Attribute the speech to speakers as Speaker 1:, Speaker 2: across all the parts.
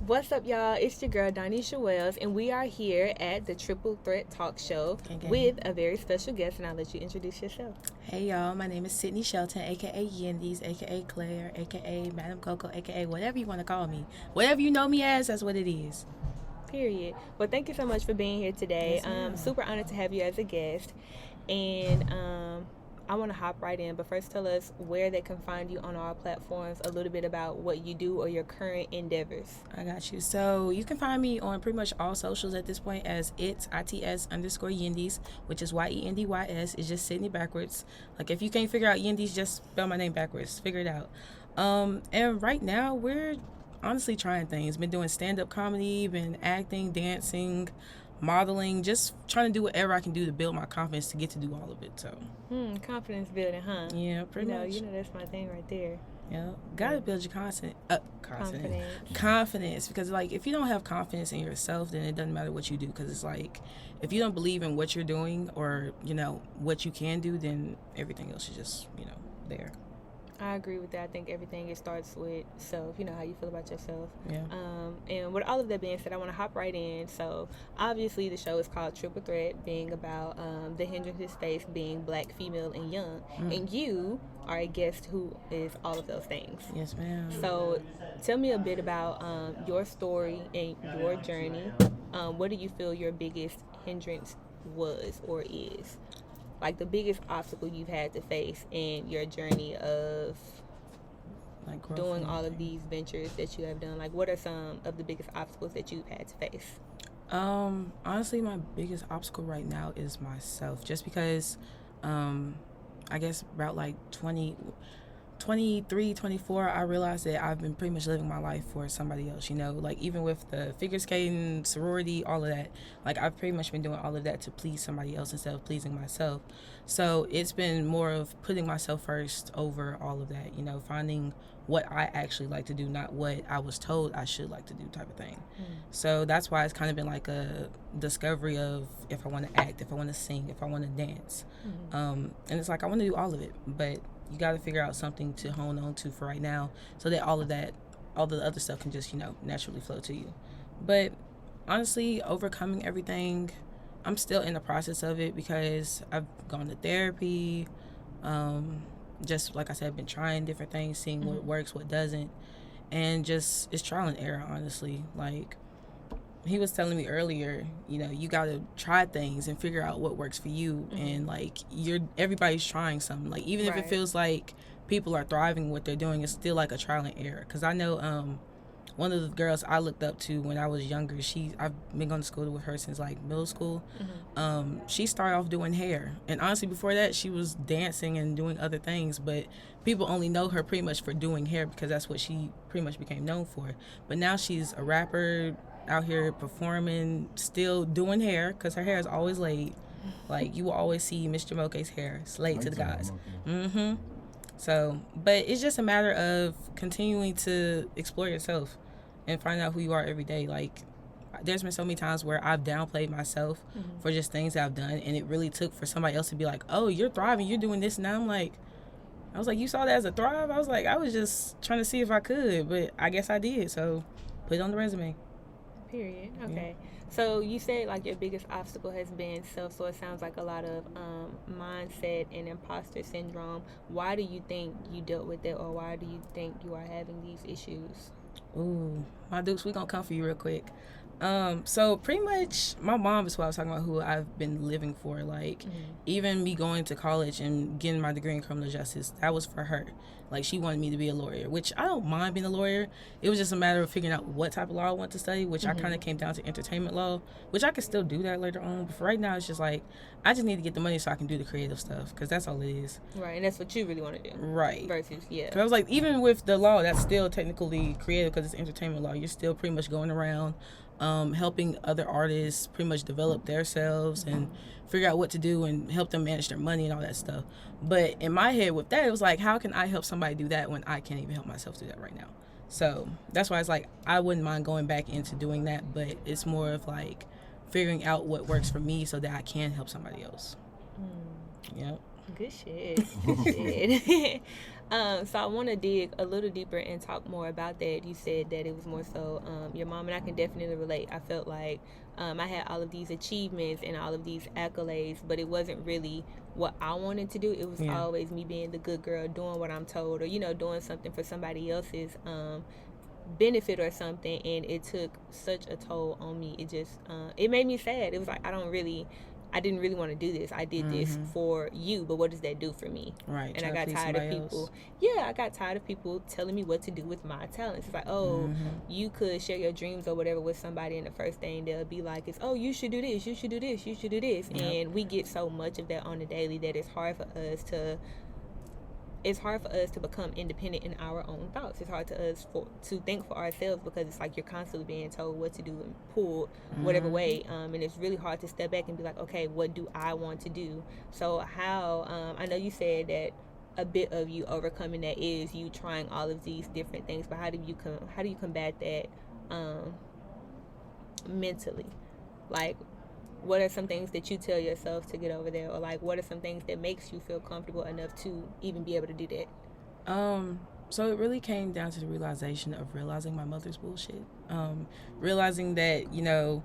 Speaker 1: What's up, y'all? It's your girl, Doneisha Wells, and we are here at the Triple Threat Talk Show with a very special guest, and I'll let you introduce yourself.
Speaker 2: Hey, y'all. My name is Shelton, a.k.a. Yendies, a.k.a. Claire, a.k.a. Madam Coco, a.k.a. whatever you want to call me. Whatever you know me as, that's what it is.
Speaker 1: Period. Well, thank you so much for being here today.
Speaker 2: Yes,
Speaker 1: Super honored to have you as a guest. And I want to hop right in, but first tell us where they can find you on our platforms, a little bit about what you do or your current endeavors.
Speaker 2: I got you. So you can find me on pretty much all socials at this point as its_Yendies, which is YENDYS. It's just Sydney backwards. Like if you can't figure out Yendies, just spell my name backwards. Figure it out. And right now we're honestly trying things. Been doing stand-up comedy, been acting, dancing, modeling, just trying to do whatever I can do to build my confidence to get to do all of it. So
Speaker 1: Confidence building, huh?
Speaker 2: yeah, pretty much.
Speaker 1: You know that's my thing right there.
Speaker 2: Yeah, gotta build your confidence, because like if you don't have confidence in yourself, then it doesn't matter what you do, because it's like if you don't believe in what you're doing or what you can do, then everything else is just there.
Speaker 1: I agree with that. I think everything it starts with self. You know how you feel about yourself.
Speaker 2: Yeah.
Speaker 1: And with all of that being said, I want to hop right in. So obviously the show is called Triple Threat, being about the hindrances faced being Black, female, and young. And you are a guest who is all of those things.
Speaker 2: Yes, ma'am.
Speaker 1: So tell me a bit about your story and your journey. What do you feel your biggest hindrance was or is? Like the biggest obstacle you've had to face in your journey of
Speaker 2: like
Speaker 1: doing all of these ventures that you have done? Like what are some of the biggest obstacles that you've had to face?
Speaker 2: Honestly, my biggest obstacle right now is myself, just because I guess about like 23, 24, I realized that I've been pretty much living my life for somebody else, like even with the figure skating, sorority, all of that, like I've pretty much been doing all of that to please somebody else instead of pleasing myself. So it's been more of putting myself first over all of that, finding what I actually like to do, not what I was told I should like to do type of thing. So that's why it's kind of been like a discovery of if I want to act, if I want to sing, if I want to dance. And it's like I want to do all of it, but you got to figure out something to hone on to for right now, so that all the other stuff can just, naturally flow to you. But honestly, overcoming everything, I'm still in the process of it, because I've gone to therapy. Just like I said, I've been trying different things, seeing what works, what doesn't. And just, it's trial and error, honestly. Like, he was telling me earlier, you got to try things and figure out what works for you. And like everybody's trying something, like even if it feels like people are thriving what they're doing, it's still like a trial and error. Because I know one of the girls I looked up to when I was younger, I've been going to school with her since like middle school. She started off doing hair, and honestly before that she was dancing and doing other things, but people only know her pretty much for doing hair, because that's what she pretty much became known for. But now she's a rapper, out here performing, still doing hair, because her hair is always laid. Like you will always see Miss Jamoke's hair slayed to the guys. So, but it's just a matter of continuing to explore yourself and find out who you are every day. Like there's been so many times where I've downplayed myself for just things that I've done, and it really took for somebody else to be like, oh, you're thriving, you're doing this. And I was like, you saw that as a thrive? I was like, I was just trying to see if I could, but I guess I did, so put it on the resume.
Speaker 1: Period. Okay. Yeah. So you said like your biggest obstacle has been self, so it sounds like a lot of mindset and imposter syndrome. Why do you think you dealt with it, or why do you think you are having these issues?
Speaker 2: Ooh, my dukes, we gonna come for you real quick. So pretty much my mom is what I was talking about, who I've been living for. Like even me going to college and getting my degree in criminal justice, that was for her. Like she wanted me to be a lawyer, which I don't mind being a lawyer. It was just a matter of figuring out what type of law I want to study, which I kind of came down to entertainment law, which I could still do that later on. But for right now, it's just like, I just need to get the money so I can do the creative stuff, because that's all it is.
Speaker 1: Right, and that's what you really want to do.
Speaker 2: Right.
Speaker 1: Versus, yeah.
Speaker 2: Because I was like, even with the law, that's still technically creative, because it's entertainment law. You're still pretty much going around helping other artists pretty much develop themselves and figure out what to do and help them manage their money and all that stuff. But in my head with that, it was like, how can I help somebody do that when I can't even help myself do that right now? So that's why it's like, I wouldn't mind going back into doing that, but it's more of like figuring out what works for me so that I can help somebody else. Yep.
Speaker 1: Good shit. Good shit. So I want to dig a little deeper and talk more about that. You said that it was more so your mom, and I can definitely relate. I felt like I had all of these achievements and all of these accolades, but it wasn't really what I wanted to do. It was
Speaker 2: Yeah.
Speaker 1: always me being the good girl, doing what I'm told, or doing something for somebody else's benefit or something. And it took such a toll on me. It just it made me sad. It was like I didn't really want to do this. I did this for you, but what does that do for me?
Speaker 2: Right.
Speaker 1: And I got tired of people. Yeah, I got tired of people telling me what to do with my talents. It's like, oh, you could share your dreams or whatever with somebody, and the first thing they'll be like is, oh, you should do this, you should do this, you should do this.
Speaker 2: Yep.
Speaker 1: And we get so much of that on the daily that it's hard for us to become independent in our own thoughts. It's hard to us to think for ourselves, because it's like you're constantly being told what to do and pulled whatever way. And it's really hard to step back and be like, okay, what do I want to do? So how I know you said that a bit of you overcoming that is you trying all of these different things, but how do you combat that mentally? Like, what are some things that you tell yourself to get over there, or like what are some things that makes you feel comfortable enough to even be able to do that?
Speaker 2: So it really came down to the realization of realizing my mother's bullshit. Realizing that,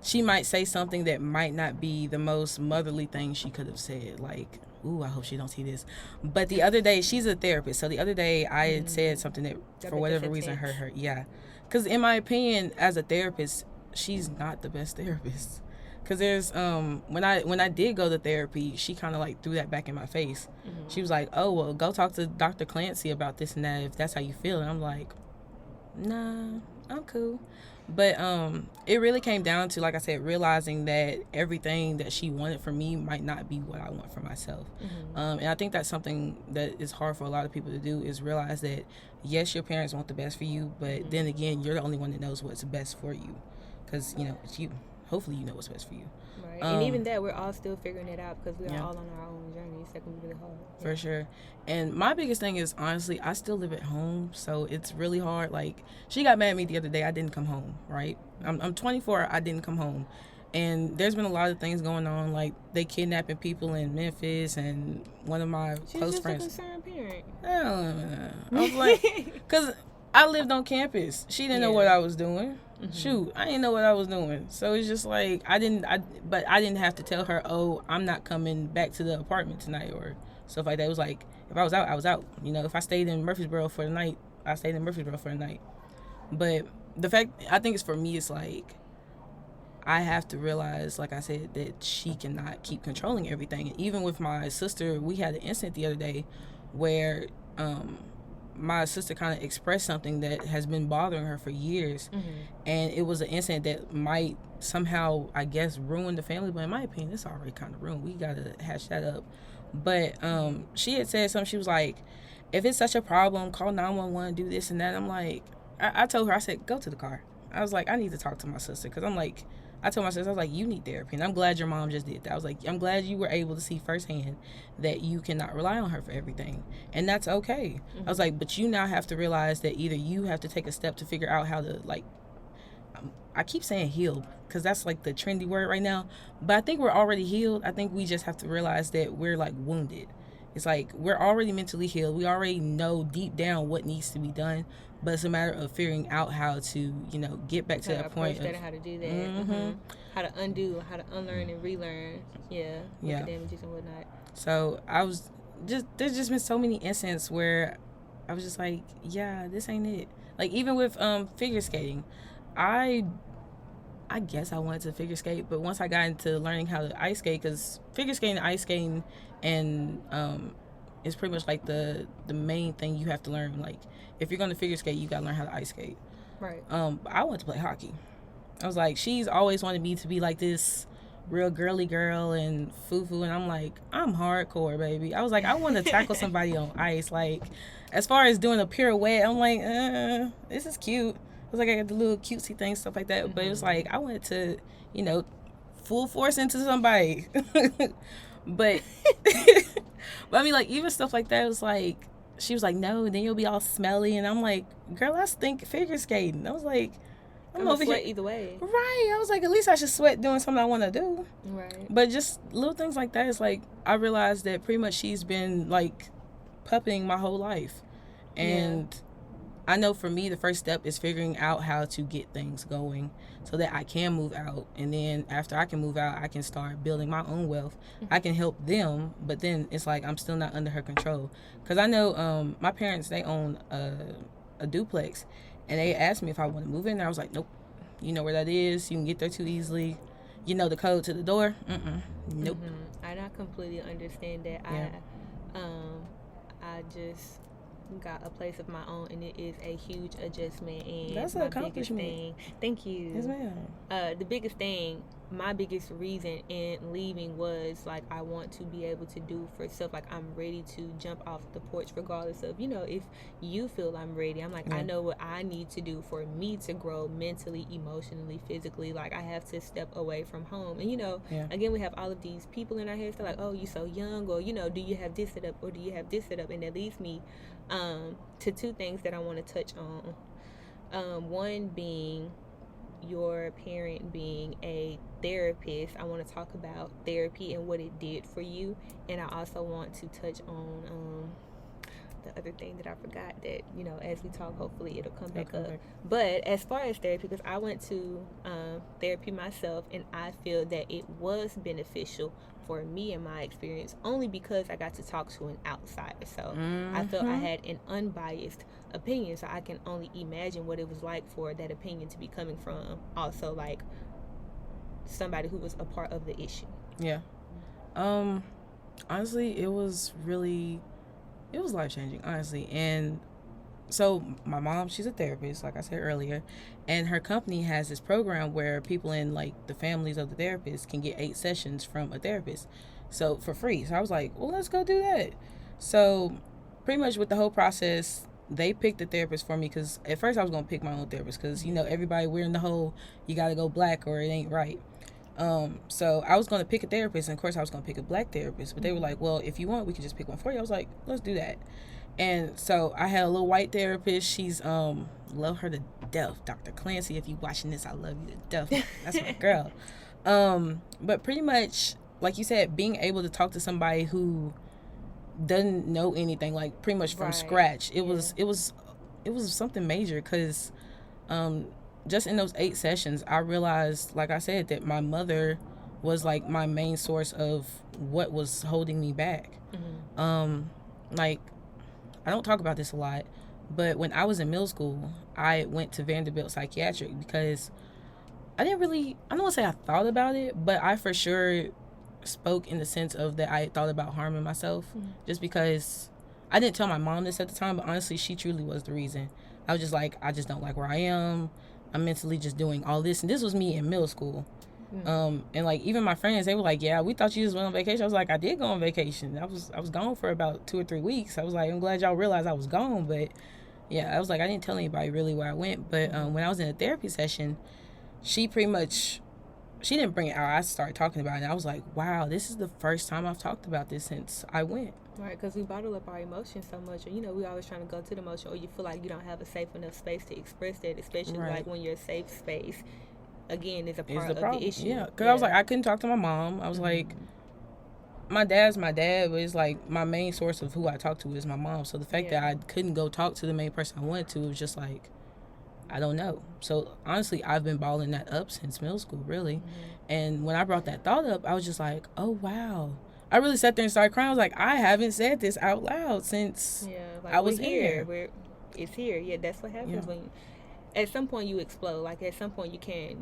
Speaker 2: she might say something that might not be the most motherly thing she could have said. Like, ooh, I hope she don't see this. But the other day, she's a therapist. So the other day I had said something that for whatever reason hurt her. Yeah. Because in my opinion, as a therapist, she's not the best therapist. Because there's when I did go to therapy, she kind of like threw that back in my face. She was like, oh, well, go talk to Dr. Clancy about this and that if that's how you feel. And I'm like, nah, I'm cool. But it really came down to, like I said, realizing that everything that she wanted for me might not be what I want for myself. And I think that's something that is hard for a lot of people to do, is realize that, yes, your parents want the best for you, but then again, you're the only one that knows what's best for you. Because, it's you. Hopefully you know what's best for you.
Speaker 1: Right. And even that, we're all still figuring it out, because we are all on our own journeys. That can be really hard.
Speaker 2: For sure. And my biggest thing is, honestly, I still live at home, so it's really hard. Like, she got mad at me the other day. I didn't come home, right? I'm 24. I didn't come home. And there's been a lot of things going on, like they kidnapping people in Memphis, and one of my close friends.
Speaker 1: She's just a concerned parent.
Speaker 2: I was like, because I lived on campus. She didn't know what I was doing. Shoot, I didn't know what I was doing. So it's just like, but I didn't have to tell her, oh, I'm not coming back to the apartment tonight or stuff like that. It was like, if I was out, I was out. If I stayed in Murfreesboro for the night, I stayed in Murfreesboro for the night. But the fact, I think it's for me, it's like, I have to realize, like I said, that she cannot keep controlling everything. And even with my sister, we had an incident the other day where, my sister kind of expressed something that has been bothering her for years, and it was an incident that might somehow, I guess, ruin the family. But in my opinion, it's already kind of ruined. We gotta hash that up. But she had said something. She was like, if it's such a problem, call 911, do this and that. I'm like, I told her, I said, go to the car. I was like, I need to talk to my sister, because I'm like, I told my sister, I was like, you need therapy. And I'm glad your mom just did that. I was like, I'm glad you were able to see firsthand that you cannot rely on her for everything. And that's okay. I was like, but you now have to realize that either you have to take a step to figure out how to, like, I keep saying heal, because that's like the trendy word right now. But I think we're already healed. I think we just have to realize that we're like wounded. It's like we're already mentally healed. We already know deep down what needs to be done. But it's a matter of figuring out how to, get back to that point.
Speaker 1: How to do that. How to undo, how to unlearn and relearn. Yeah. The damages and whatnot.
Speaker 2: So there's just been so many instances where I was just like, yeah, this ain't it. Like, even with figure skating, I guess I wanted to figure skate, but once I got into learning how to ice skate, because figure skating, ice skating, and is pretty much like the main thing you have to learn. Like, if you're going to figure skate, you got to learn how to ice skate.
Speaker 1: Right.
Speaker 2: I wanted to play hockey. I was like, she's always wanted me to be like this real girly girl and foo-foo, and I'm like, I'm hardcore, baby. I was like, I want to tackle somebody on ice. Like, as far as doing a pirouette, I'm like, this is cute. I was like, I got the little cutesy things, stuff like that. But it was like, I wanted to, full force into somebody. But but I mean, like, even stuff like that, it was like, she was like, no, then you'll be all smelly. And I'm like, girl, I stink figure skating. I was like,
Speaker 1: I'm over here either way.
Speaker 2: Right. I was like, at least I should sweat doing something I want to do.
Speaker 1: Right.
Speaker 2: But just little things like that, it's like, I realized that pretty much she's been like puppeting my whole life. And I know for me, the first step is figuring out how to get things going so that I can move out. And then after I can move out, I can start building my own wealth. I can help them, but then it's like I'm still not under her control. Because I know my parents, they own a duplex. And they asked me if I want to move in there. I was like, nope. You know where that is. You can get there too easily. You know the code to the door. Nope.
Speaker 1: And I completely understand that.
Speaker 2: Yeah.
Speaker 1: I just got a place of my own, and it is a huge adjustment. And
Speaker 2: That's an
Speaker 1: my biggest
Speaker 2: accomplishment.
Speaker 1: thing, thank you.
Speaker 2: Yes, ma'am.
Speaker 1: The biggest thing, my biggest reason in leaving was like I want to be able to do for self. Like I'm ready to jump off the porch, regardless of if you feel I'm ready. I'm like I know what I need to do for me to grow mentally, emotionally, physically. Like I have to step away from home, and again we have all of these people in our heads. They're like, oh, you so young, or do you have this set up, or do you have this set up, and that leads me to two things that I want to touch on. One being your parent being a therapist. I want to talk about therapy and what it did for you, and I also want to touch on the other thing that I forgot that as we talk, hopefully it'll come back up. But as far as therapy, because I went to therapy myself, and I feel that it was beneficial for me and my experience only because I got to talk to an outsider. So I felt I had an unbiased opinion, so I can only imagine what it was like for that opinion to be coming from also like somebody who was a part of the issue.
Speaker 2: Honestly, it was life-changing, honestly. And so my mom, she's a therapist, like I said earlier, and her company has this program where people in like the families of the therapists can get 8 sessions from a therapist, so for free. So I was like, well, let's go do that. So pretty much with the whole process, they picked the therapist for me, because at first I was going to pick my own therapist, because everybody, we're in the whole you got to go black or it ain't right. So I was going to pick a therapist, and of course I was going to pick a black therapist, but they were like, well, if you want, we can just pick one for you. I was like, let's do that. And so I had a little white therapist. She's love her to death, Dr. Clancy. If you watching this, I love you to death. That's my girl. But pretty much, like you said, being able to talk to somebody who doesn't know anything, like pretty much from scratch, it was something major, because just in those 8 sessions, I realized, like I said, that my mother was like my main source of what was holding me back. Like, I don't talk about this a lot, but when I was in middle school, I went to Vanderbilt Psychiatric because I don't want to say I thought about it, but I for sure spoke in the sense of that I thought about harming myself, just because I didn't tell my mom this at the time, but honestly, she truly was the reason. I was just like, I just don't like where I am. I'm mentally just doing all this, and this was me in middle school. And like even my friends, they were like, yeah, we thought you just went on vacation. I was like, I did go on vacation. I was gone for about 2 or 3 weeks. I was like, I'm glad y'all realized I was gone. But yeah, I was like, I didn't tell anybody really where I went. But when I was in a therapy session, she didn't bring it out. I started talking about it, and I was like, wow, this is the first time I've talked about this since I went.
Speaker 1: Right, because we bottle up our emotions so much, or we always trying to go to the emotion, or you feel like you don't have a safe enough space to express that, especially like when you're a safe space, again, is a part of the issue.
Speaker 2: Yeah, because I was like, I couldn't talk to my mom. I was like, my dad's my dad, but it's like my main source of who I talk to is my mom. So the fact that I couldn't go talk to the main person I wanted to, it was just like, I don't know. So honestly, I've been balling that up since middle school, really. And when I brought that thought up, I was just like, oh wow. I really sat there and started crying. I was like, I haven't said this out loud since I was here.
Speaker 1: It's here. Yeah, that's what happens when at some point you explode. Like at some point you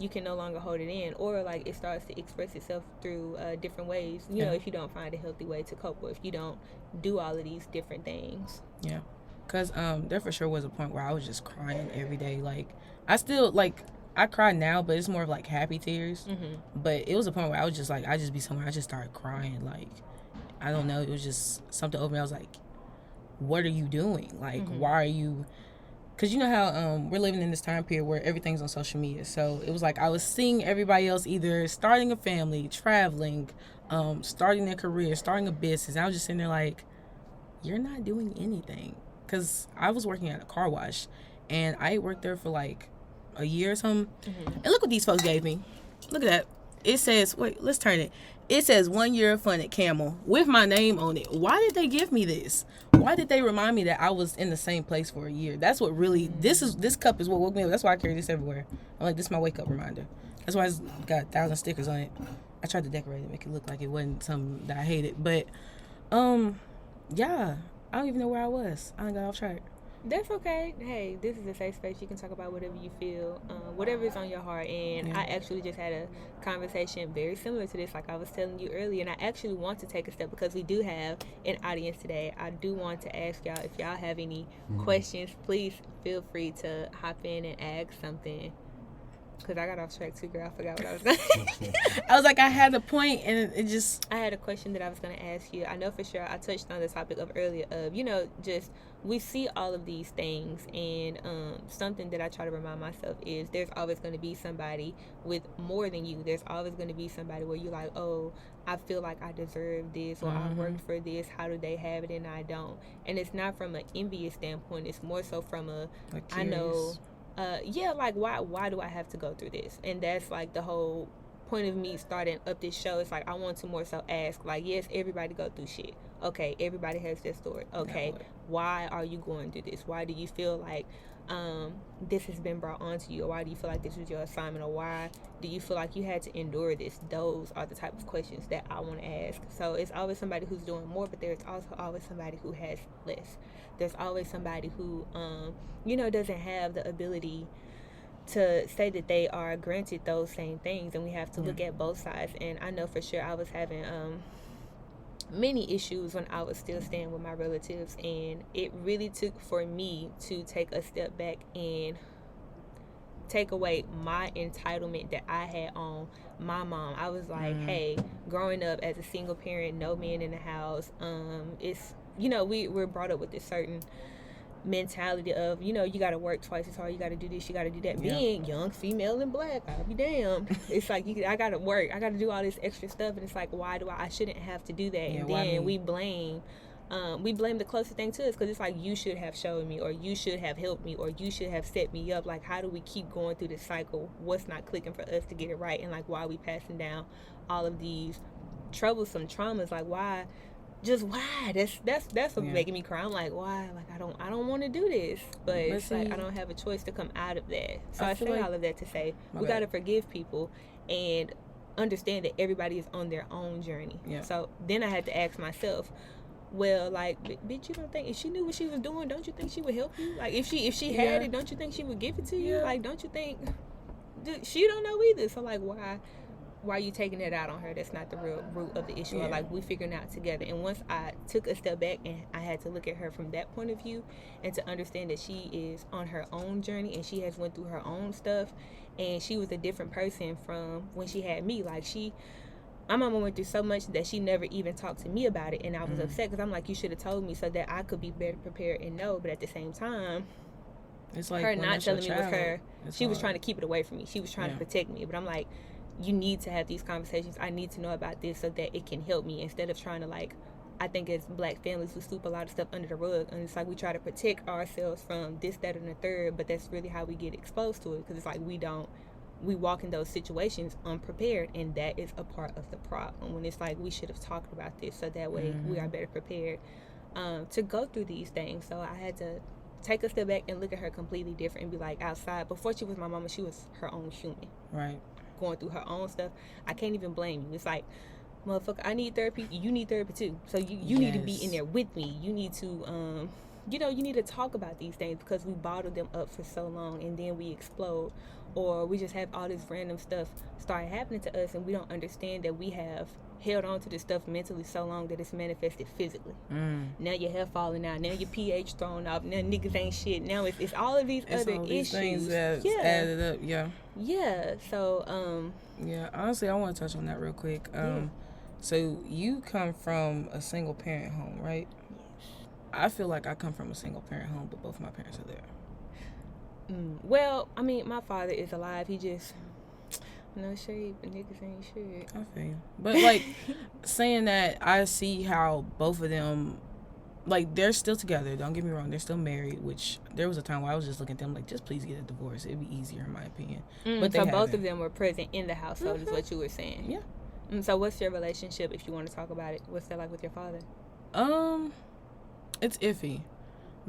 Speaker 1: can no longer hold it in, or like it starts to express itself through different ways. If you don't find a healthy way to cope, or if you don't do all of these different things.
Speaker 2: Yeah, because there for sure was a point where I was just crying every day. Like I still I cry now, but it's more of like happy tears. But it was a point where I was just like, I just be somewhere, I just started crying. Like, I don't know, it was just something over me. I was like, what are you doing? Like, why are you? Because you know how we're living in this time period where everything's on social media. So it was like I was seeing everybody else either starting a family, traveling, starting their career, starting a business. And I was just sitting there like, you're not doing anything. Because I was working at a car wash, and I worked there for like a year or something. And look what these folks gave me. Look at that. it says, wait, let's turn it. It says 1 year of fun at Camel with my name on it. Why did they give me this? Why did they remind me that I was in the same place for a year? That's what really, this cup is what woke me up. That's why I carry this everywhere. I'm like, this is my wake up reminder. That's why it's got 1,000 stickers on it. I tried to decorate it, make it look like it wasn't something that I hated. But, yeah, I don't even know where I was. I got off track.
Speaker 1: That's okay. Hey, this is a safe space. You can talk about whatever you feel, whatever is on your heart. And I actually just had a conversation very similar to this, like I was telling you earlier. And I actually want to take a step because we do have an audience today. I do want to ask y'all, if y'all have any questions, please feel free to hop in and ask something. Because I got off track too, girl. I forgot what I was going to
Speaker 2: I was like, I had a point, and it just...
Speaker 1: I had a question that I was going to ask you. I know for sure I touched on the topic of earlier of, just we see all of these things, and something that I try to remind myself is there's always going to be somebody with more than you. There's always going to be somebody where you're like, oh, I feel like I deserve this, or I worked for this. How do they have it and I don't? And it's not from an envious standpoint. It's more so from a, I know... like why do I have to go through this? And that's like the whole point of me starting up this show. It's like I want to more so ask, like, yes, everybody go through shit. Okay, everybody has their story. Okay, why are you going through this? Why do you feel like this has been brought onto you? Or why do you feel like this was your assignment? Or why do you feel like you had to endure this? Those are the type of questions that I want to ask. So it's always somebody who's doing more, but there's also always somebody who has less. There's always somebody who doesn't have the ability to say that they are granted those same things, and we have to look at both sides. And I know for sure I was having many issues when I was still staying with my relatives, and it really took for me to take a step back and take away my entitlement that I had on my mom. I was like, hey, growing up as a single parent, no man in the house, it's we're brought up with this certain mentality of, you got to work twice as hard, you got to do this, you got to do that. Being young, female, and black, I'll be damned. It's like I got to work, I got to do all this extra stuff, and it's like, why do I shouldn't have to do that? And then we blame the closest thing to us, because it's like, you should have shown me, or you should have helped me, or you should have set me up. Like, how do we keep going through this cycle? What's not clicking for us to get it right? And like, why are we passing down all of these troublesome traumas? Like, why? Just why? That's what making me cry. I'm like, why? Like, I don't want to do this, but it's like I don't have a choice to come out of that. So I say all of that to say we gotta forgive people and understand that everybody is on their own journey. So then I had to ask myself, well, like, bitch, you don't think if she knew what she was doing, don't you think she would help you? Like, if she had it, don't you think she would give it to you? Like, don't you think she don't know either? So like, why are you taking that out on her? That's not the real root of the issue. Or like, we figuring out together. And once I took a step back and I had to look at her from that point of view, and to understand that she is on her own journey and she has went through her own stuff, and she was a different person from when she had me. Like, my mama went through so much that she never even talked to me about it, and I was upset because I'm like, you should have told me so that I could be better prepared and know. But at the same time,
Speaker 2: it's like
Speaker 1: her not telling me was her. She was
Speaker 2: hard.
Speaker 1: trying to keep it away from me. She was trying to protect me. But I'm like, you need to have these conversations. I need to know about this so that it can help me, instead of trying to, like, I think as black families, we sweep a lot of stuff under the rug, and it's like we try to protect ourselves from this, that, and the third, but that's really how we get exposed to it, because it's like we walk in those situations unprepared, and that is a part of the problem, when it's like we should have talked about this so that way we are better prepared to go through these things. So I had to take a step back and look at her completely different and be like, outside, before she was my mama, she was her own human.
Speaker 2: Right.
Speaker 1: Going through her own stuff. I can't even blame you. It's like, motherfucker, I need therapy, you need therapy too. So you need to be in there with me. You need to you need to talk about these things, because we bottle them up for so long, and then we explode, or we just have all this random stuff start happening to us, and we don't understand that we have held on to this stuff mentally so long that it's manifested physically. Now your hair falling out, now your pH thrown off, now niggas ain't shit, now it's all of these other issues.
Speaker 2: Things that added up.
Speaker 1: So
Speaker 2: honestly, I want to touch on that real quick. So you come from a single parent home, right?
Speaker 1: Yes.
Speaker 2: I feel like I come from a single parent home, but both my parents are there.
Speaker 1: Well, I mean, my father is alive. He just no shade, but niggas ain't shit.
Speaker 2: I feel you. But like, saying that, I see how both of them like, they're still together. Don't get me wrong. They're still married, which there was a time where I was just looking at them like, just please get a divorce. It'd be easier, in my opinion. But
Speaker 1: So
Speaker 2: they
Speaker 1: both of
Speaker 2: haven't.
Speaker 1: them were present in the household, is what you were saying.
Speaker 2: Yeah.
Speaker 1: So what's your relationship, if you want to talk about it? What's that like with your father?
Speaker 2: It's iffy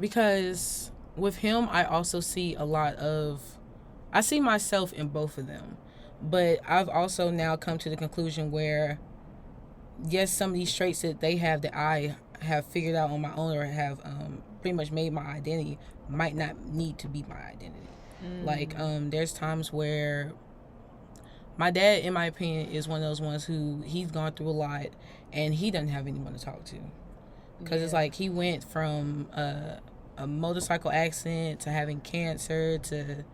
Speaker 2: because with him, I also see I see myself in both of them. But I've also now come to the conclusion where, yes, some of these traits that they have that I have figured out on my own or have pretty much made my identity might not need to be my identity. Like, there's times where my dad, in my opinion, is one of those ones who he's gone through a lot and he doesn't have anyone to talk to. Because it's like he went from a motorcycle accident to having cancer to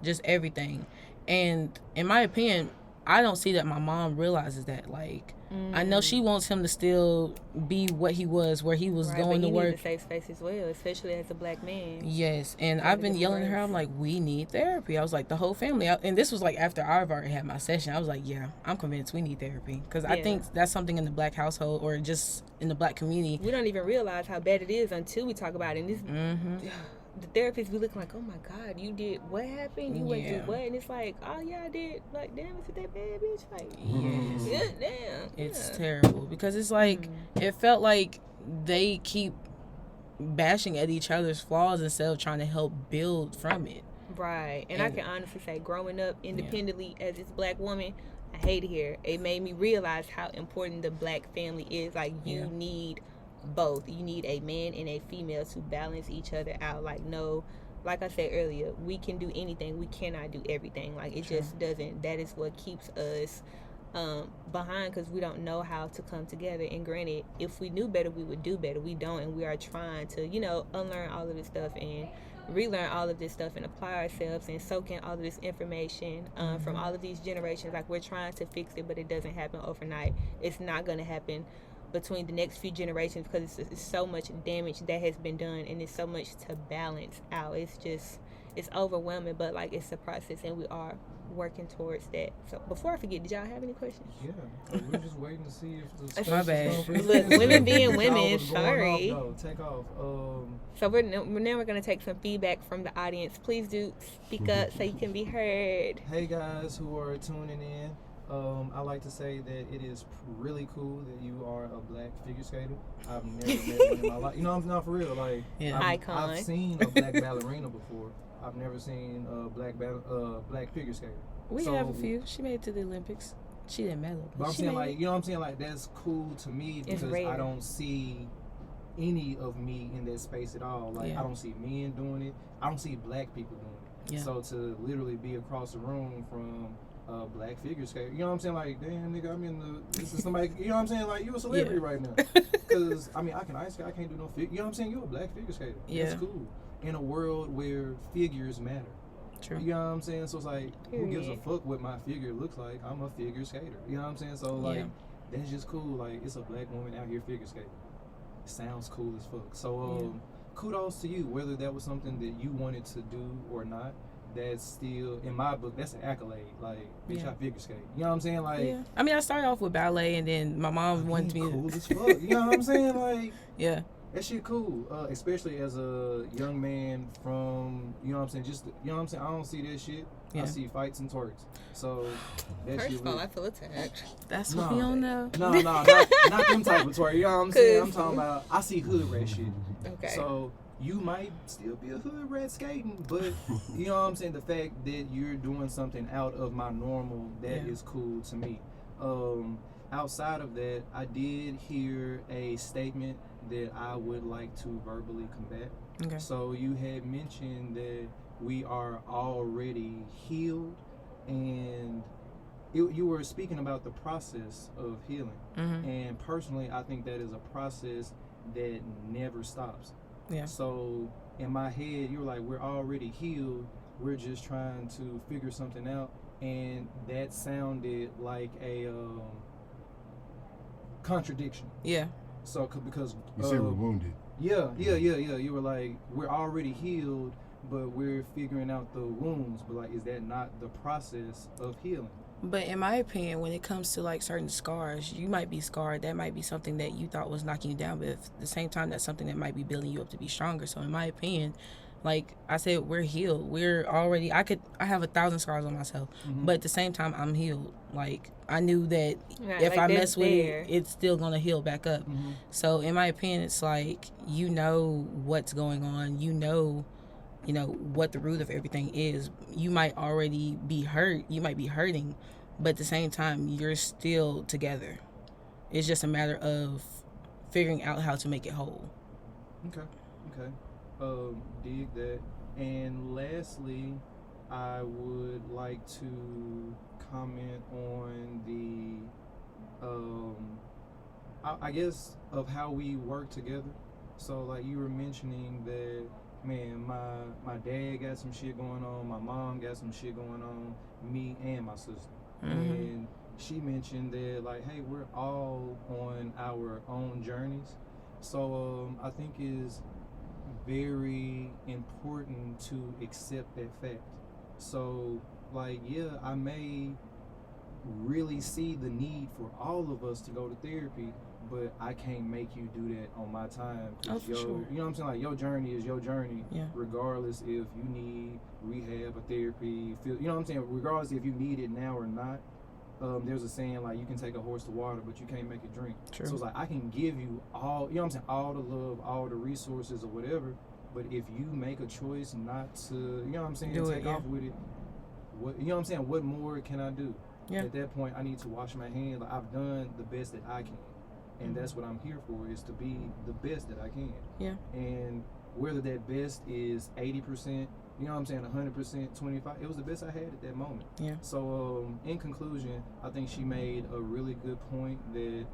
Speaker 2: just everything. And in my opinion, I don't see that my mom realizes that. Like, I know she wants him to still be what he was, where he was going to work.
Speaker 1: Need a safe space as well, especially as a black man.
Speaker 2: Yes, and I've been yelling at her. I'm like, we need therapy. I was like, the whole family. And this was like after I've already had my session. I was like, yeah, I'm convinced we need therapy. Because I think that's something in the black household or just in the black community.
Speaker 1: We don't even realize how bad it is until we talk about it. And this, the therapists be looking like, oh my God, you did what happened? You went through what? And it's like, oh yeah, I did. Like, damn, is it that bad, bitch? Like, yes. Damn.
Speaker 2: It's terrible because it's like, it felt like they keep bashing at each other's flaws instead of trying to help build from it.
Speaker 1: Right. And I can honestly say, growing up independently as this black woman, I hate it here. It made me realize how important the black family is. Like, you need both. You need a man and a female to balance each other out. Like, no, like I said earlier, we can do anything, we cannot do everything. Like, it just doesn't. That is what keeps us behind, because we don't know how to come together. And granted, if we knew better, we would do better. We don't, and we are trying to, unlearn all of this stuff and relearn all of this stuff and apply ourselves and soak in all of this information from all of these generations. Like, we're trying to fix it, but it doesn't happen overnight. It's not going to happen between the next few generations, because it's so much damage that has been done, and it's so much to balance out. It's overwhelming, but like, it's a process, and we are working towards that. So before I forget, did y'all have any questions?
Speaker 3: Yeah, we're just waiting to see if the
Speaker 2: my bad.
Speaker 1: Look, women being women, sorry.
Speaker 3: Take off.
Speaker 1: So we're now going to take some feedback from the audience. Please do speak up so you can be heard.
Speaker 3: Hey guys who are tuning in. I like to say that it is really cool that you are a black figure skater. I've never met one in my life. I'm not for real. Like,
Speaker 1: Icon.
Speaker 3: I've seen a black ballerina before. I've never seen a black figure skater.
Speaker 2: We have a few. She made it to the Olympics. She didn't medal.
Speaker 3: But I'm saying, like, like, that's cool to me because I don't see any of me in that space at all. Like, I don't see men doing it. I don't see black people doing it. Yeah. So to literally be across the room from black figure skater, like, damn, nigga, this is somebody, like, you a celebrity right now. Because I can ice skate, I can't do no figure, you a black figure skater. That's cool in a world where figures matter.
Speaker 2: True.
Speaker 3: So it's like, who gives a fuck what my figure looks like? I'm a figure skater. So like, that's just cool. Like, it's a black woman out here figure skating. Sounds cool as fuck. So kudos to you, whether that was something that you wanted to do or not. That's still, in my book, that's an accolade. Like, bitch, I figure skate. Like,
Speaker 2: I started off with ballet, and then my mom wanted me
Speaker 3: cool as fuck. Like,
Speaker 2: yeah,
Speaker 3: that shit cool. Especially as a young man from, just, I don't see that shit. I see fights and twerks. So that
Speaker 1: First
Speaker 3: shit.
Speaker 1: of all, I feel attacked.
Speaker 2: That's what we don't know.
Speaker 3: No, not them type of twerk. You know what I'm saying? I'm talking about, I see hood rat shit.
Speaker 1: Okay.
Speaker 3: So you might still be a hood rat skating, but the fact that you're doing something out of my normal, that is cool to me. Outside of that, I did hear a statement that I would like to verbally combat. Okay. So you had mentioned that we are already healed, and you were speaking about the process of healing. And personally, I think that is a process that never stops. Yeah. So in my head, you're like, we're already healed. We're just trying to figure something out, and that sounded like a contradiction.
Speaker 2: Yeah.
Speaker 3: So because
Speaker 4: you said we're wounded.
Speaker 3: Yeah. You were like, we're already healed. but we're figuring out the wounds. But like, is that not the process of healing?
Speaker 2: But in my opinion, when it comes to like certain scars, you might be scarred. That might be something that you thought was knocking you down, but at the same time, that's something that might be building you up to be stronger. So in my opinion, like I said, we're healed. We're already. I have 1,000 scars on myself, but at the same time, I'm healed. Like I knew that
Speaker 1: Right,
Speaker 2: if
Speaker 1: like
Speaker 2: I
Speaker 1: that's
Speaker 2: mess with
Speaker 1: there.
Speaker 2: it, it's still gonna heal back up. So in my opinion, it's like you know what's going on. You know what the root of everything is. You might already be hurt. You might be hurting, but at the same time, you're still together. It's just a matter of figuring out how to make it whole.
Speaker 3: Okay. Dig that. And lastly, I would like to comment on I guess of how we work together. So like you were mentioning that, man, my dad got some shit going on, my mom got some shit going on, me and my sister. And she mentioned that like, hey, we're all on our own journeys. So I think is very important to accept that fact. So like, yeah, I may really see the need for all of us to go to therapy, but I can't make you do that on my time.
Speaker 2: Oh, for sure.
Speaker 3: You know what I'm saying? Like, your journey is your journey,
Speaker 2: Yeah.
Speaker 3: regardless if you need rehab or therapy. You know what I'm saying? Regardless if you need it now or not. There's a saying like, you can take a horse to water, but you can't make it drink.
Speaker 2: True.
Speaker 3: So it's like, I can give you all, you know what I'm saying, all the love, all the resources or whatever, but if you make a choice not to, you know what I'm saying, take off with it, what, you know what I'm saying, what more can I do?
Speaker 2: Yeah.
Speaker 3: At that point, I need to wash my hands. Like, I've done the best that I can, and that's what I'm here for, is to be the best that I can.
Speaker 2: Yeah.
Speaker 3: And whether that best is 80%, you know what I'm saying, 100%, 25, it was the best I had at that moment.
Speaker 2: Yeah.
Speaker 3: So in conclusion, I think she made a really good point that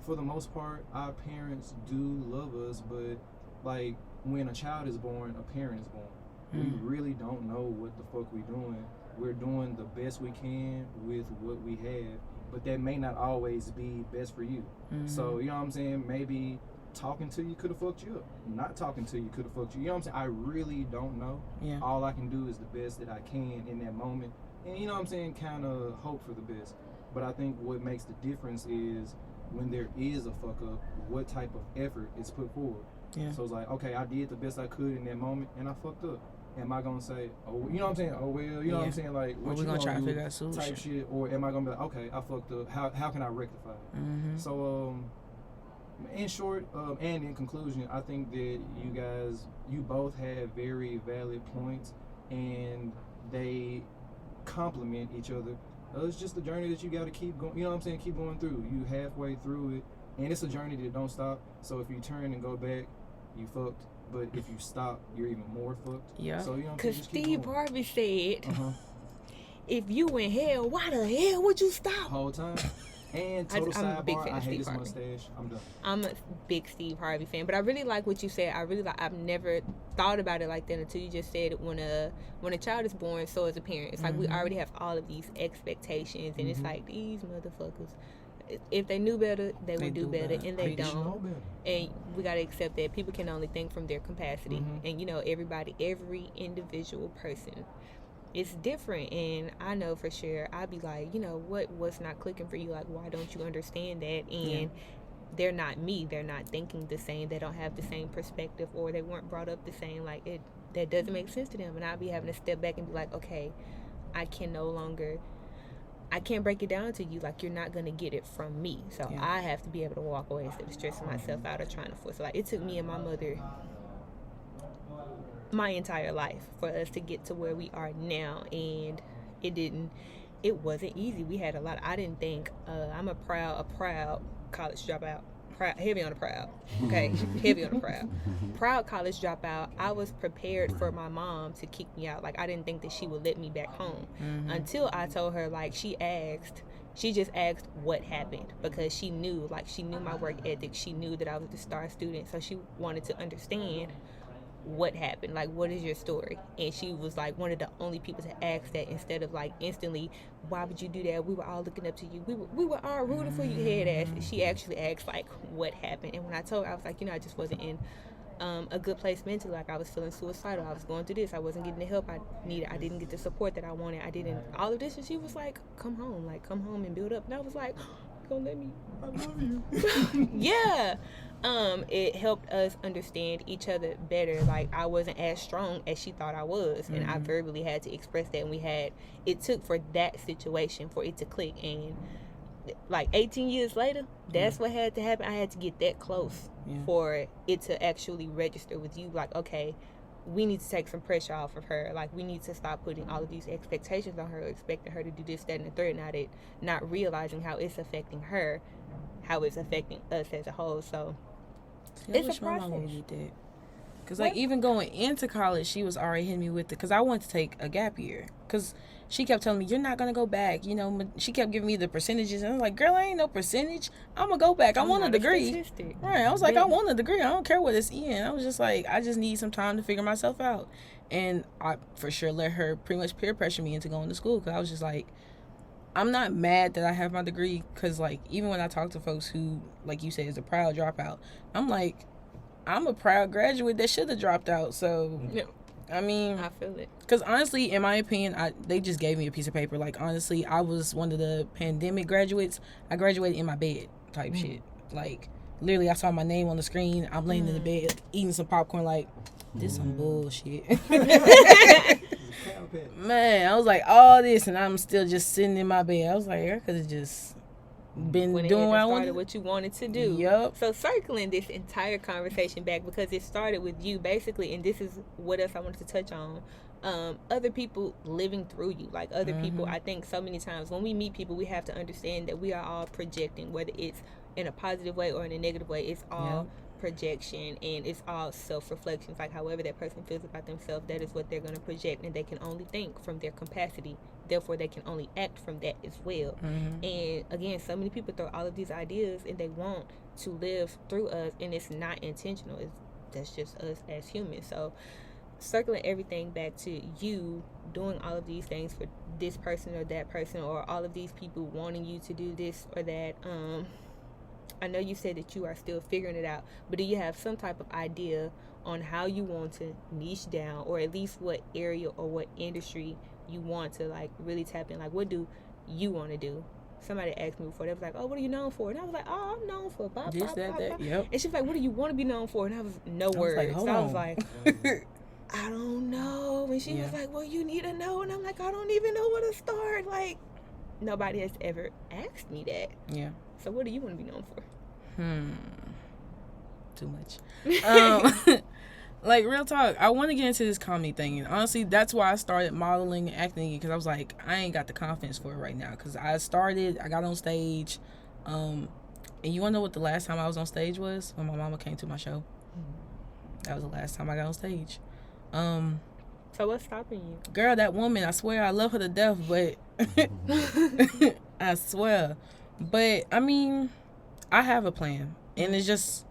Speaker 3: for the most part, our parents do love us, but like, when a child is born, a parent is born. We really don't know what the fuck we're doing. We're doing the best we can with what we have, but that may not always be best for you. So, you know what I'm saying, maybe talking to you could have fucked you up. Not talking to you could have fucked you. You know what I'm saying? I really don't know.
Speaker 2: Yeah.
Speaker 3: All I can do is the best that I can in that moment. And you know what I'm saying? Kind of hope for the best. But I think what makes the difference is when there is a fuck up, what type of effort is put forward.
Speaker 2: Yeah.
Speaker 3: So it's like, okay, I did the best I could in that moment and I fucked up. Am I gonna say, oh, you know what I'm saying? Oh well, you know what I'm saying? Like, what
Speaker 2: Or
Speaker 3: you
Speaker 2: we're gonna try to
Speaker 3: do
Speaker 2: figure out a solution
Speaker 3: type shit, or am I gonna be like, okay, I fucked up. How can I rectify it? So in short, and in conclusion, I think that you both have very valid points, and they complement each other. It's just a journey that you got to keep going. You know what I'm saying? Keep going through. You halfway through it, and it's a journey that don't stop. So if you turn and go back, you fucked. But if you stop, you're even more fucked.
Speaker 2: Yeah.
Speaker 3: So you know,
Speaker 1: Because
Speaker 3: just keep
Speaker 1: Steve
Speaker 3: going.
Speaker 1: Harvey said,
Speaker 3: Uh-huh.
Speaker 1: if you in hell, why the hell would you stop?
Speaker 3: Whole time. And total
Speaker 1: I'm a big
Speaker 3: sidebar,
Speaker 1: fan
Speaker 3: I
Speaker 1: of
Speaker 3: hate
Speaker 1: Steve
Speaker 3: his
Speaker 1: Harvey.
Speaker 3: mustache. I'm done.
Speaker 1: I'm a big Steve Harvey fan, but I really like what you said. I've never thought about it like that until you just said it. When a child is born, so is a parent. It's like we already have all of these expectations, and it's like, these motherfuckers, if they knew better, they would do better, and they
Speaker 3: Bitch, know
Speaker 1: don't.
Speaker 3: better.
Speaker 1: And we gotta accept that people can only think from their capacity, and you know, every individual person, it's different. And I know for sure, I'd be like, you know, what's not clicking for you? Like, why don't you understand that? And they're not me. They're not thinking the same. They don't have the same perspective, or they weren't brought up the same. Like, that doesn't make sense to them. And I'd be having to step back and be like, okay, I can't break it down to you. Like, you're not gonna get it from me. So I have to be able to walk away instead of stressing myself out or trying to force it. Like, it took me and my mother my entire life for us to get to where we are now, and it wasn't easy. We had a lot. I didn't think I'm a proud college dropout. Heavy on the proud. Okay, heavy on the proud. Proud college dropout. I was prepared for my mom to kick me out. Like, I didn't think that she would let me back home until I told her. Like, she just asked what happened, because she knew my work ethic. She knew that I was the star student, so she wanted to understand what happened. Like, what is your story? And she was like one of the only people to ask that, instead of like instantly, why would you do that? We were all looking up to you. We were all rooting for you, head ass. She actually asked like what happened. And when I told her, I was like, you know, I just wasn't in a good place mentally. Like I was feeling suicidal. I was going through this. I wasn't getting the help I needed. I didn't get the support that I wanted. I didn't all of this. And she was like, "Come home, and build up." And I was like, "Don't let me.
Speaker 3: I love you."
Speaker 1: Yeah. It helped us understand each other better. Like I wasn't as strong as she thought I was, and I verbally had to express that. And it took for that situation for it to click. And like 18 years later, that's what had to happen. I had to get that close for it to actually register with you. Like, okay, we need to take some pressure off of her. Like, we need to stop putting all of these expectations on her, expecting her to do this, that, and the third, not realizing how it's affecting her, how it's affecting us as a whole. So it's a process.
Speaker 2: Because, like, even going into college, she was already hitting me with it. Because I wanted to take a gap year. Because she kept telling me, you're not going to go back. You know, she kept giving me the percentages. And I was like, girl, I ain't no percentage. I'm going to go back. I want a degree. Right. I was like, I want a degree. I don't care what it's in. I was just like, I just need some time to figure myself out. And I, for sure, let her pretty much peer pressure me into going to school. Because I was just like, I'm not mad that I have my degree. Because, like, even when I talk to folks who, like you said, is a proud dropout, I'm like, I'm a proud graduate that should have dropped out. So, I mean,
Speaker 1: I feel it.
Speaker 2: Because honestly, in my opinion, they just gave me a piece of paper. Like, honestly, I was one of the pandemic graduates. I graduated in my bed type shit. Like, literally, I saw my name on the screen. I'm laying in the bed eating some popcorn like, this some bullshit. Man, I was like, all this, and I'm still just sitting in my bed. I was like, I could have just been doing what I wanted.
Speaker 1: What you wanted to do.
Speaker 2: Yep.
Speaker 1: So circling this entire conversation back, because it started with you basically, and this is what else I wanted to touch on. Other people living through you, like other people. I think so many times when we meet people, we have to understand that we are all projecting, whether it's in a positive way or in a negative way. It's all projection, and it's all self-reflections. Like however that person feels about themselves, that is what they're going to project, and they can only think from their capacity. Therefore, they can only act from that as well. And again, so many people throw all of these ideas, and they want to live through us, and it's not intentional. That's just us as humans. So circling everything back to you doing all of these things for this person or that person, or all of these people wanting you to do this or that. I know you said that you are still figuring it out, but do you have some type of idea on how you want to niche down, or at least what area or what industry you want to like really tap in? Like, what do you want to do? Somebody asked me before, they was like, oh, what are you known for? And I was like, oh, I'm known for blah, blah, blah, blah.
Speaker 2: Yep.
Speaker 1: And she was like, what do you want to be known for? And I was no words. So I was like, I don't know. And she was like, well, you need to know. And I'm like, I don't even know where to start. Like, nobody has ever asked me that.
Speaker 2: Yeah.
Speaker 1: So what do you want to be known for?
Speaker 2: Too much. Like, real talk, I want to get into this comedy thing. And honestly, that's why I started modeling and acting, because I was like, I ain't got the confidence for it right now. Because I got on stage. And you want to know what the last time I was on stage was? When my mama came to my show. That was the last time I got on stage.
Speaker 1: So what's stopping you? Girl,
Speaker 2: that woman, I swear I love her to death, but I swear. But, I mean, I have a plan. And it's just,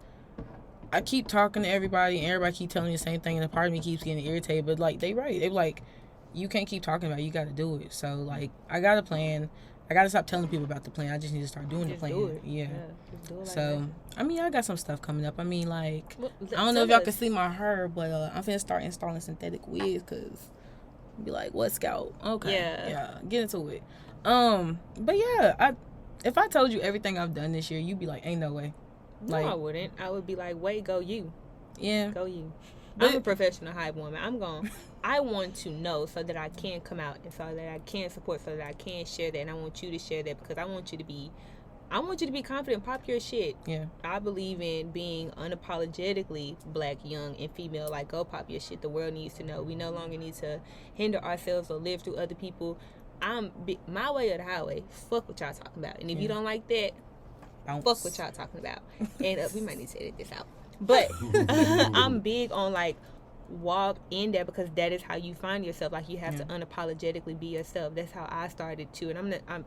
Speaker 2: I keep talking to everybody, and everybody keep telling me the same thing, and a part of me keeps getting irritated. But, like, they right. They like, you can't keep talking about it. You got to do it. So, like, I got a plan. I got to stop telling people about the plan. I just need to start doing the plan.
Speaker 1: Do it.
Speaker 2: Yeah.
Speaker 1: Just do it like
Speaker 2: so,
Speaker 1: that.
Speaker 2: I mean, I got some stuff coming up. I mean, like, I don't know if y'all can see my hair, but I'm finna start installing synthetic wigs, because be like, what, Scout? Okay. Yeah. Get into it. But, yeah, if I told you everything I've done this year, you'd be like, ain't no way.
Speaker 1: No, I wouldn't. I would be like, wait, go you.
Speaker 2: Yeah.
Speaker 1: Go you. But I'm a professional hype woman. I want to know so that I can come out, and so that I can support, so that I can share that, and I want you to share that, because I want you to be confident, pop your shit.
Speaker 2: Yeah.
Speaker 1: I believe in being unapologetically black, young, and female. Like, go pop your shit. The world needs to know. We no longer need to hinder ourselves or live through other people. My way or the highway. Fuck what y'all talking about. And if you don't like that, fuck what y'all talking about. And we might need to edit this out. But I'm big on, like, walk in there, because that is how you find yourself. Like, you have to unapologetically be yourself. That's how I started too. And I'm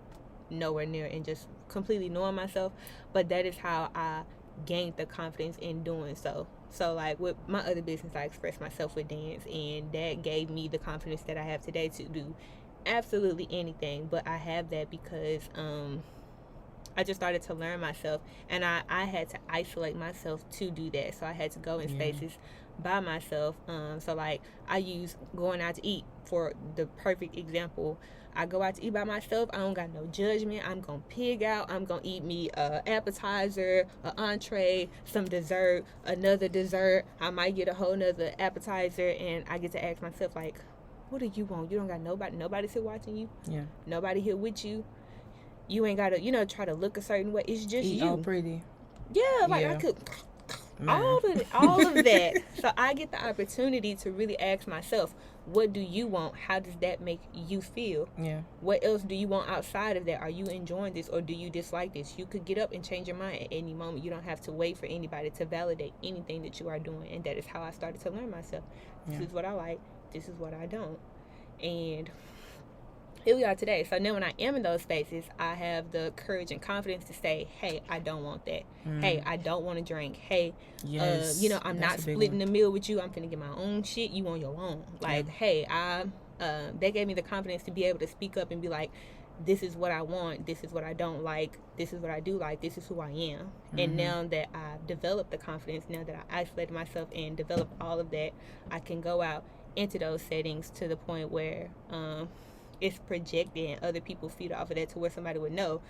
Speaker 1: nowhere near and just completely knowing myself, but that is how I gained the confidence in doing so. So, like, with my other business, I express myself with dance, and that gave me the confidence that I have today to do absolutely anything. But I have that because I just started to learn myself, and I had to isolate myself to do that. So I had to go in spaces by myself. So like I use going out to eat for the perfect example. I go out to eat by myself. I don't got no judgment. I'm gonna pig out. I'm gonna eat me a appetizer, an entree, some dessert, another dessert. I might get a whole nother appetizer, and I get to ask myself like, what do you want? You don't got nobody's here watching you.
Speaker 2: Yeah.
Speaker 1: Nobody here with you. You ain't gotta, try to look a certain way. It's just
Speaker 2: Eat
Speaker 1: you.
Speaker 2: all pretty.
Speaker 1: Yeah, like I could all of that. So I get the opportunity to really ask myself, what do you want? How does that make you feel?
Speaker 2: Yeah.
Speaker 1: What else do you want outside of that? Are you enjoying this or do you dislike this? You could get up and change your mind at any moment. You don't have to wait for anybody to validate anything that you are doing. And that is how I started to learn myself. This is what I like. This is what I don't. And here we are today. So now when I am in those spaces, I have the courage and confidence to say, hey, I don't want that. Hey, I don't want to drink. Hey, I'm not splitting the meal with you. I'm finna get my own shit. You on your own. Like, hey, they gave me the confidence to be able to speak up and be like, this is what I want. This is what I don't like. This is what I do like. This is who I am. And now that I've developed the confidence, now that I isolated myself and developed all of that, I can go out into those settings to the point where it's projected and other people feed off of that to where somebody would know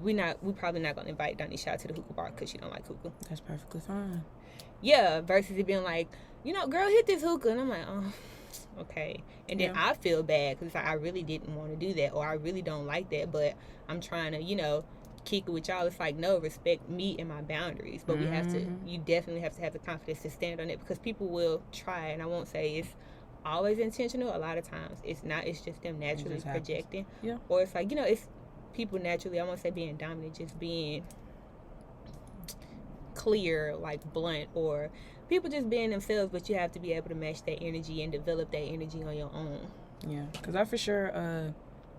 Speaker 1: we probably not going to invite Doneisha out to the hookah bar because she don't like hookah.
Speaker 2: That's perfectly fine.
Speaker 1: Yeah, versus it being like, girl, hit this hookah. And I'm like, oh, okay. And then I feel bad because like, I really didn't want to do that or I really don't like that, but I'm trying to, kick it with y'all. It's like, no, respect me and my boundaries. But you definitely have to have the confidence to stand on it because people will try, and I won't say it's always intentional. A lot of times it's not. It's just them naturally projecting. Yeah. Or it's like, it's people naturally, I won't say being dominant, just being clear, like blunt, or people just being themselves, but you have to be able to match that energy and develop that energy on your own.
Speaker 2: Yeah, because I for sure,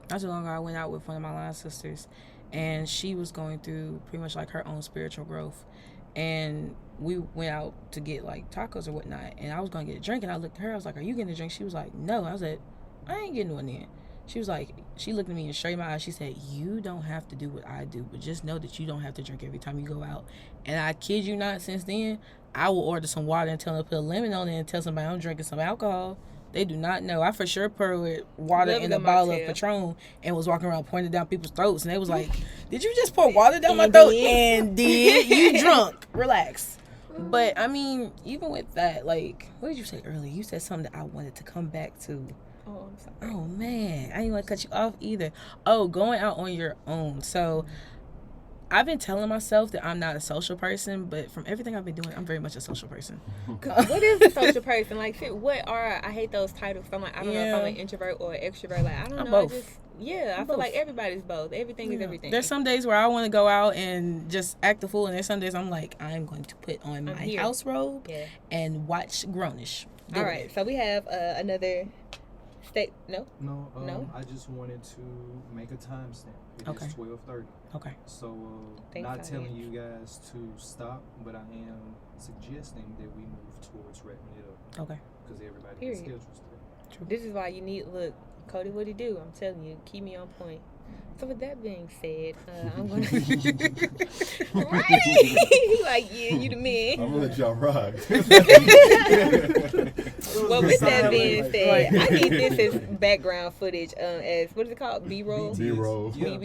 Speaker 2: not too long ago, I went out with one of my line sisters, and she was going through pretty much like her own spiritual growth. And we went out to get like tacos or whatnot, and I was going to get a drink, and I looked at her, I was like, are you getting a drink? She was like, no. I was like, I ain't getting one then. She was like, she looked at me and straight in my eyes, she said, you don't have to do what I do, but just know that you don't have to drink every time you go out. And I kid you not, since then, I will order some water and tell them to put a lemon on it and tell somebody I'm drinking some alcohol. They do not know. I for sure poured water in a bottle of Patron and was walking around pointing down people's throats. And they was like, did you just pour water down my throat? And did. You drunk. Relax. But, I mean, even with that, like, what did you say earlier? You said something that I wanted to come back to.
Speaker 1: Oh, I'm sorry.
Speaker 2: Oh, man. I didn't want to cut you off either. Oh, going out on your own. So, I've been telling myself that I'm not a social person, but from everything I've been doing, I'm very much a social person.
Speaker 1: What is a social person? Like, I hate those titles. I'm like, I don't know if I'm an introvert or an extrovert. Like, I don't know.
Speaker 2: Both.
Speaker 1: I feel like everybody's both. Everything is everything.
Speaker 2: There's some days where I want to go out and just act a fool, and there's some days I'm like, I'm going to put on my house robe and watch Grownish.
Speaker 1: All right, so we have another state. No,
Speaker 3: I just wanted to make a timestamp. It is 12:30. Okay. So not telling you guys to stop, but I am suggesting that we move towards wrapping it up. Okay. Because everybody has schedules today.
Speaker 1: True. This is why you need Cody, what'd he do? I'm telling you, keep me on point. So with that being said, I'm gonna right. Like, yeah, you the man.
Speaker 4: I'm gonna let y'all rock.
Speaker 1: Well, with that being said, I need this as background footage. As what is it called? B-roll.
Speaker 4: B-roll.
Speaker 1: Yeah. Look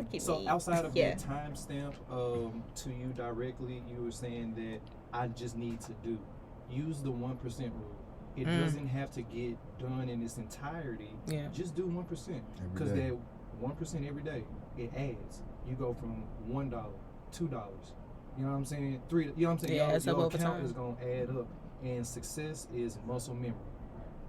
Speaker 1: at me.
Speaker 3: So outside of that timestamp, to you directly, you were saying that I just need to use the 1% rule. It doesn't have to get done in its entirety. Yeah. Just do 1%. Because that 1% every day, it adds. You go from $1, $2. You know what I'm saying? $3. You know what I'm saying?
Speaker 2: Yeah,
Speaker 3: your account is gonna add up. And success is muscle memory.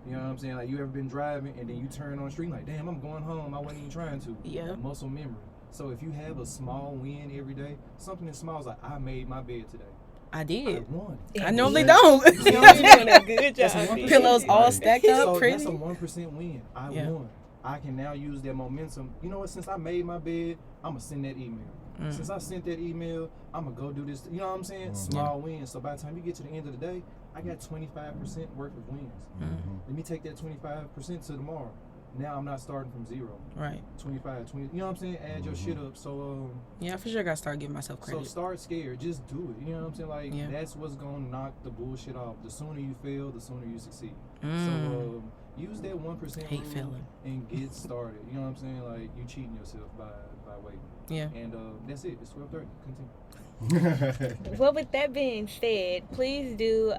Speaker 3: You know what I'm saying? Like, you ever been driving and then you turn on the street like, damn, I'm going home. I wasn't even trying to. Yeah. Muscle memory. So if you have a small win every day, something as small as like, I made my bed today.
Speaker 2: I did.
Speaker 3: I won.
Speaker 2: I normally don't.
Speaker 1: You're doing a good job.
Speaker 2: Pillows all stacked up,
Speaker 3: so
Speaker 2: pretty.
Speaker 3: That's a 1% win. I won. I can now use that momentum. You know what? Since I made my bed, I'm going to send that email. Since I sent that email, I'm going to go do this. You know what I'm saying? Small wins. So by the time you get to the end of the day, I got 25% worth of wins. Let me take that 25% to tomorrow. now I'm not starting from zero.
Speaker 2: Right.
Speaker 3: 25, 20, you know what I'm saying? Add your shit up. So,
Speaker 2: yeah, for sure, I gotta start giving myself credit.
Speaker 3: So start scared. Just do it. You know what I'm saying? Like,
Speaker 2: yeah.
Speaker 3: That's what's gonna knock the bullshit off. The sooner you fail, the sooner you succeed.
Speaker 2: Mm.
Speaker 3: So, use that 1%
Speaker 2: Hate
Speaker 3: rule
Speaker 2: failing.
Speaker 3: and get started. You know what I'm saying? Like, you cheating yourself by waiting.
Speaker 2: Yeah.
Speaker 3: And that's it. It's 12:30. Continue.
Speaker 1: Well, with that being said, please do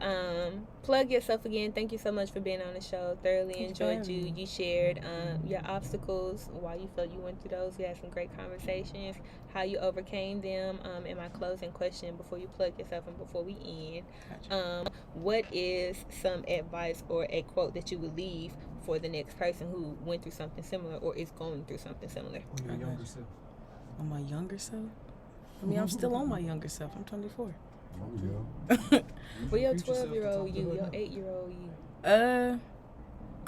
Speaker 1: plug yourself again. Thank you so much for being on the show. Thoroughly enjoyed you. You shared your obstacles, why you felt you went through those. We had some great conversations, how you overcame them. And my closing question before you plug yourself and before we end,
Speaker 2: Gotcha.
Speaker 1: What is some advice or a quote that you would leave for the next person who went through something similar or is going through something similar?
Speaker 3: On your younger self.
Speaker 2: On my younger self? I mean, I'm still on my younger self. I'm 24.
Speaker 4: Oh, yeah.
Speaker 1: Well, your 12-year-old you, your 8-year-old you.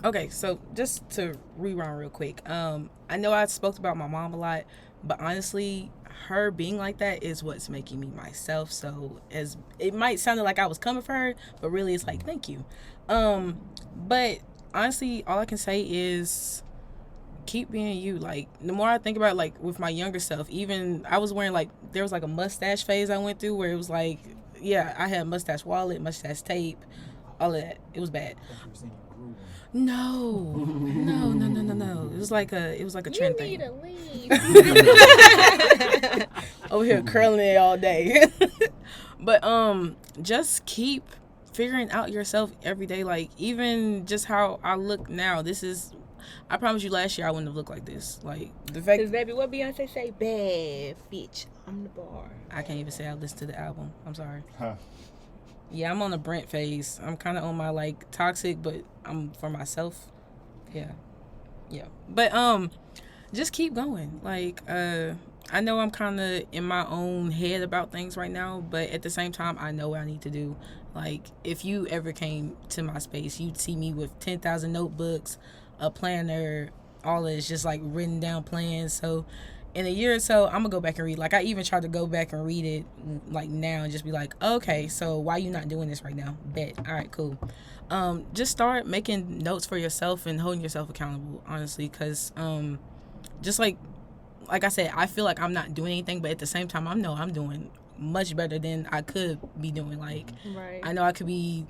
Speaker 2: Okay, so just to rewind real quick. I know I spoke about my mom a lot, but honestly, her being like that is what's making me myself. So as it might sound like I was coming for her, but really it's like, thank you. But honestly, all I can say is keep being you. Like, the more I think about it, like with my younger self, even I was wearing, like, there was like a mustache phase I went through where it was like, yeah, I had mustache wallet, mustache tape, all of that. It was bad. No. It was like a trend thing.
Speaker 1: You need to leave.
Speaker 2: Over here curling it all day. But just keep figuring out yourself every day. Like, even just how I look now, I promise you last year I wouldn't have looked like this. Like, the fact...
Speaker 1: Because, baby, what Beyonce say? Bad bitch on the bar.
Speaker 2: I can't even say I listened to the album. I'm sorry.
Speaker 4: Huh.
Speaker 2: Yeah, I'm on the Brent phase. I'm kind of on my, like, toxic, but I'm for myself. Yeah. But, just keep going. Like, I know I'm kind of in my own head about things right now, but at the same time, I know what I need to do. Like, if you ever came to my space, you'd see me with 10,000 notebooks, a planner, all this, just like written down plans. So in a year or so, I'm gonna go back and read. Like, I even tried to go back and read it like now and just be like, okay, so why you not doing this right now? Bet. All right, cool. Just start making notes for yourself and holding yourself accountable, honestly, because just like I said, I feel like I'm not doing anything, but at the same time, I'm doing much better than I could be doing. Like,
Speaker 1: right.
Speaker 2: I know I could be...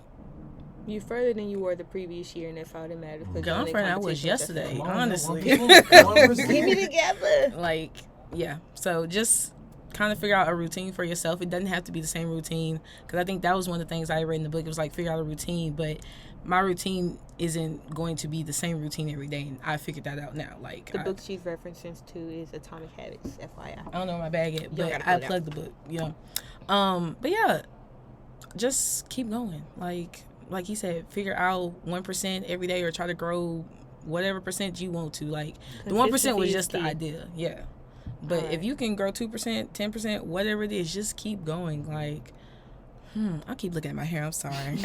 Speaker 1: You further than you were the previous year, and that's all that matters.
Speaker 2: Girl, I'm further than I was yesterday, honestly.
Speaker 1: Keep it together.
Speaker 2: Like, yeah. So just kind of figure out a routine for yourself. It doesn't have to be the same routine, because I think that was one of the things I read in the book. It was like, figure out a routine, but my routine isn't going to be the same routine every day, and I figured that out now. Like,
Speaker 1: the book she's referencing to is Atomic Habits, FYI.
Speaker 2: I don't know my bag yet, but I plugged the book, you know. But yeah, just keep going. Like he said, figure out 1% every day, or try to grow whatever percent you want to. Like, the 1% was just the idea, yeah. But if you can grow 2%, 10%, whatever it is, just keep going. Like, I keep looking at my hair. I'm sorry.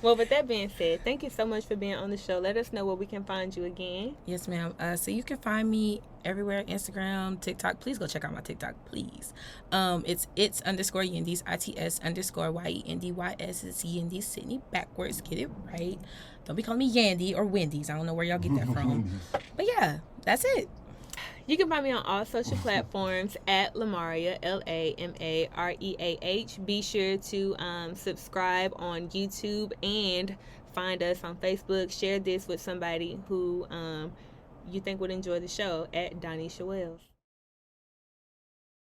Speaker 1: Well, with that being said, thank you so much for being on the show. Let us know where we can find you again.
Speaker 2: Yes, ma'am. So you can find me everywhere: Instagram, TikTok. Please go check out my TikTok, please. It's _Yendy's, ITS_YENDYS. It's Yendy Sydney backwards. Get it right. Don't be calling me Yandy or Wendy's. I don't know where y'all get that from. But yeah, that's it.
Speaker 1: You can find me on all social platforms at Lamaria, LAMAREAH. Be sure to subscribe on YouTube and find us on Facebook. Share this with somebody who you think would enjoy the show at Doneisha Wells.